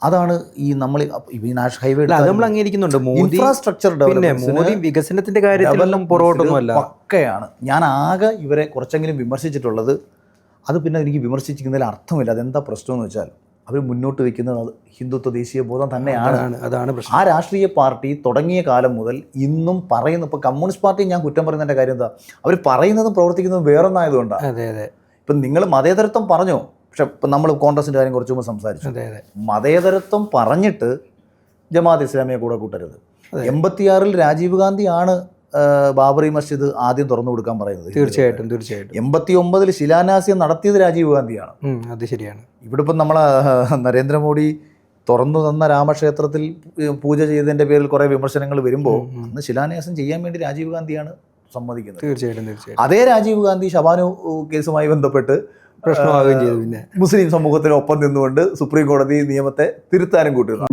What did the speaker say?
അതാണ് ഈ നമ്മൾ ഈ നാഷണൽ ഹൈവേ നമ്മൾ അംഗീകരിക്കുന്നുണ്ട്. മോദി ഇൻഫ്രാസ്ട്രക്ചർ പിന്നെ മോദി വികസനത്തിന്റെ കാര്യത്തിലൊന്നും പുറകോട്ടൊന്നുമല്ല. പക്കയാണ്. ഞാൻ ആകെ ഇവരെ കുറച്ചെങ്കിലും വിമർശിച്ചിട്ടുള്ളത്, അത് പിന്നെ എനിക്ക് വിമർശിക്കുന്നതിൽ അർത്ഥമില്ല. അതെന്താ പ്രശ്നമെന്ന് വെച്ചാൽ അവർ മുന്നോട്ട് വയ്ക്കുന്നത് ഹിന്ദുത്വ ദേശീയ ബോധം തന്നെയാണ്. അതാണ് പ്രശ്നം. ആ രാഷ്ട്രീയ പാർട്ടി തുടങ്ങിയ കാലം മുതൽ ഇന്നും പറയുന്നു. ഇപ്പോൾ കമ്മ്യൂണിസ്റ്റ് പാർട്ടി ഞാൻ കുറ്റം പറയുന്നതിൻ്റെ കാര്യം എന്താ, അവർ പറയുന്നതും പ്രവർത്തിക്കുന്നതും വേറൊന്നായതുകൊണ്ടാണ്. അതെ അതെ. ഇപ്പം നിങ്ങൾ മതേതരത്വം പറഞ്ഞു, പക്ഷെ ഇപ്പം നമ്മൾ കോൺഗ്രസിൻ്റെ കാര്യം കുറച്ച് മുമ്പ് സംസാരിച്ചു. അതെ അതെ. മതേതരത്വം പറഞ്ഞിട്ട് ജമാഅത്ത് ഇസ്ലാമിയെ കൂടെ കൂട്ടരുത്. 86-ൽ രാജീവ് ഗാന്ധിയാണ് ബാബറി മസ്ജിദ് ആദ്യം തുറന്നു കൊടുക്കാൻ പറയുന്നത്. തീർച്ചയായിട്ടും തീർച്ചയായിട്ടും. 89-ൽ ശിലാന്യാസം നടത്തിയത് രാജീവ് ഗാന്ധിയാണ്. അത് ശരിയാണ്. ഇവിടെ ഇപ്പം നമ്മളെ നരേന്ദ്രമോദി തുറന്നു തന്ന രാമക്ഷേത്രത്തിൽ പൂജ ചെയ്തതിൻ്റെ പേരിൽ കുറേ വിമർശനങ്ങൾ വരുമ്പോൾ അന്ന് ശിലാന്യാസം ചെയ്യാൻ വേണ്ടി രാജീവ് ഗാന്ധിയാണ് സമ്മതിക്കുന്നത്. തീർച്ചയായിട്ടും തീർച്ചയായിട്ടും. അതേ രാജീവ് ഗാന്ധി ഷബാനു കേസുമായി ബന്ധപ്പെട്ട് പ്രശ്നമാവുകയും ചെയ്തു. പിന്നെ മുസ്ലിം സമൂഹത്തിനൊപ്പം നിന്നുകൊണ്ട് സുപ്രീം കോടതി നിയമത്തെ തിരുത്താനും കൂട്ടുന്നു.